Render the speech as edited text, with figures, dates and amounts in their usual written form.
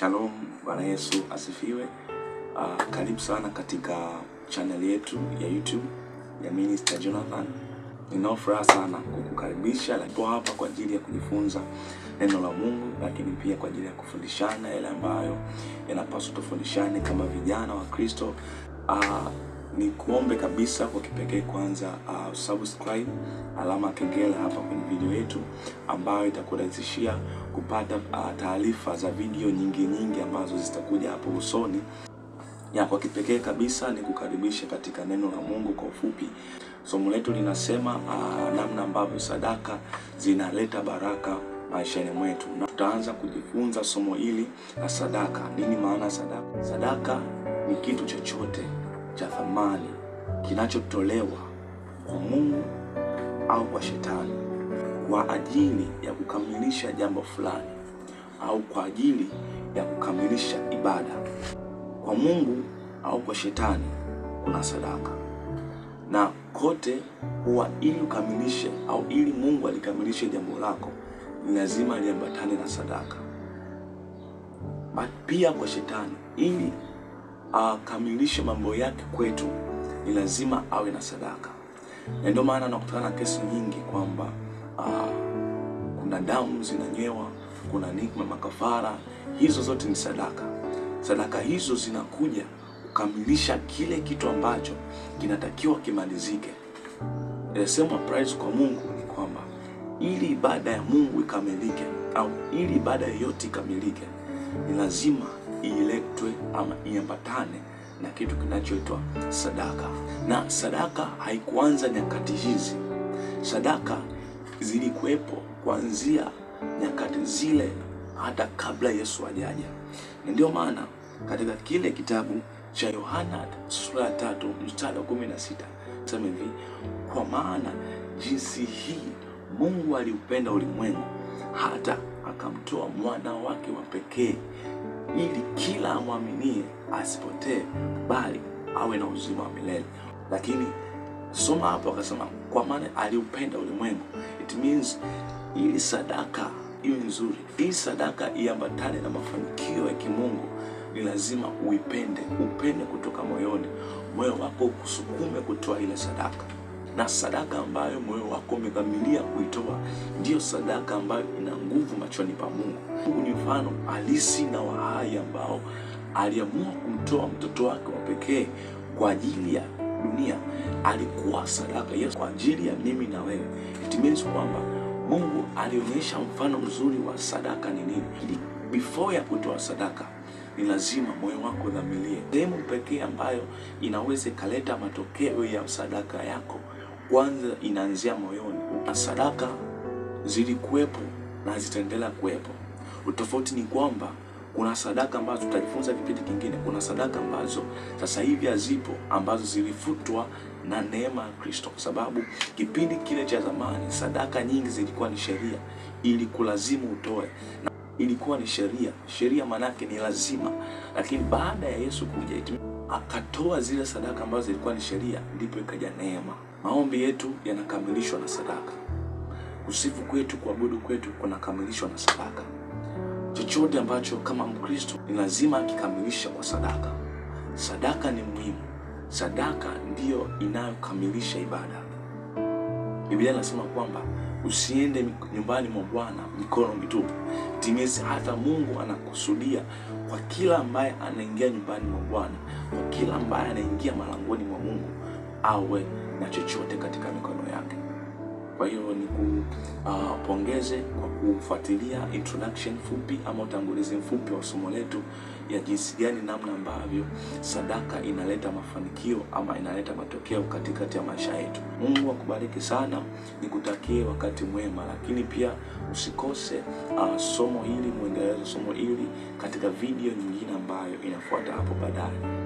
Shalom, Bwana Yesu asifiwe. Karibu sana katika channel yetu ya YouTube ya Minister Jonathan. Nina furaha sana kukukaribisha. Nipo hapa kwa ajili ya kujifunza neno la Mungu, lakini pia kwa ajili ya kufundishana yale ambayo yanapaswa tufundishane kama vijana wa Kristo. Ni kuombe kabisa kwa kipekee kwanza subscribe, alama kengele hapa kwenye video yetu, ambayo itakurahisishia kupata taarifa za video nyingi ambazo zitakuja hapo usoni. Kwa kipekee kabisa ni kukaribisha katika neno la Mungu. Kwa ufupi, somo letu linasema namna ambavyo sadaka zinaleta baraka maishani mwetu, na tutaanza kujifunza somo hili la sadaka. Nini maana sadaka? Sadaka ni kitu chochote cha thamani kinachotolewa kwa Mungu au kwa shetani kwa ajili ya kukamilisha jambo fulani au kwa ajili ya kukamilisha ibada. Kwa Mungu au kwa shetani kuna sadaka, na kote huwa ili ukamilishe au ili Mungu alikamilishe jambo lako ni lazima liambatane na sadaka. Pia kwa shetani ili akamilishe mambo yake kwetu ni lazima awe na sadaka. Na ndio maana nakutana na kesi nyingi kwamba kuna damu zinanyewa, kuna makafara. Hizo zote ni sadaka. Sadaka hizo zinakuja kukamilisha kile kitu ambacho kinatakiwa kimalizike. Sema price kwa Mungu ni kwamba ili ibada ya Mungu ikamilike au ili ibada yote ikamilike ni lazima iletwe ama iambatane na kitu kinachoitwa sadaka. Na sadaka haikuanza nyakati hizi. Sadaka zilikuwepo kuanzia nyakati zile hata kabla Yesu hajaja. Ndio maana katika kile kitabu cha Yohana sura 3 mstari wa 16 sema hivi: kwa maana jinsi hii Mungu aliupenda ulimwengu hata akamtoa mwana wake wa pekee, ili kila amwaminie asipotee bali awe na uzima wa milele. Lakini soma hapo akasema kwa maana aliupenda ulimwengu. It means ili sadaka iwe nzuri, ili sadaka iambatane na mafanikio ya kimungu, ni lazima upende kutoka moyoni. Moyo wako ukusukume kutoa ile sadaka, na sadaka ambayo moyo wako umedhamiria kuitoa ndiyo sadaka ambayo ina nguvu machoni pa Mungu. Mungu ni mfano halisi na wa hai ambao aliamua kumtoa mtoto wake wa pekee kwa ajili ya dunia. Alikuwa sadaka Yesu kwa ajili ya mimi na wewe. It means kwamba Mungu alionyesha mfano mzuri wa sadaka ni nini. Before ya kutoa sadaka ni lazima moyo wako dhamirie. Sehemu pekee ambayo inaweza kaleta matokeo ya sadaka yako kwanza inaanzia moyoni. Na sadaka zilikuwepo na zitaendelea kuwepo. Utofauti ni kwamba kuna sadaka ambazo tutajifunza kipindi kingine. Kuna sadaka ambazo sasa hivi hazipo, ambazo zilifutwa na neema ya Kristo, kwa sababu kipindi kile cha zamani sadaka nyingi zilikuwa ni sheria, ili kulazimu utoe. Na ilikuwa ni sheria manake ni lazima. Lakini baada ya Yesu kuja akatoa zile sadaka ambazo zilikuwa ni sheria, ndipo ikaja neema. Maombi yetu yanakamilishwa na sadaka. Kusifu kwetu, kuabudu kwetu kunakamilishwa na sadaka. Chochote ambacho kama Mkristo ni lazima akikamilisha kwa sadaka. Sadaka ni muhimu. Sadaka ndiyo inayokamilisha ibada. Biblia inasema kwamba usiende nyumbani mwa Bwana mikono mitupu. Timezi hata Mungu anakusudia kwa kila ambaye anaingia nyumbani mwa Bwana, kwa kila ambaye anaingia malangoni mwa Mungu, awe na chochote katika mikono yake. Kwa hiyo ni kupongeze kwa kufuatilia introduction fupi ama utangulizi mfupi wa somo letu ya jinsi gani namna ambavyo sadaka inaleta mafanikio ama inaleta matokeo katikati ya maisha yetu. Mungu akubariki sana, nikutakie wakati mwema, lakini pia usikose somo hili, muendelezo somo hili katika video nyingine ambayo inafuata hapo baadaye.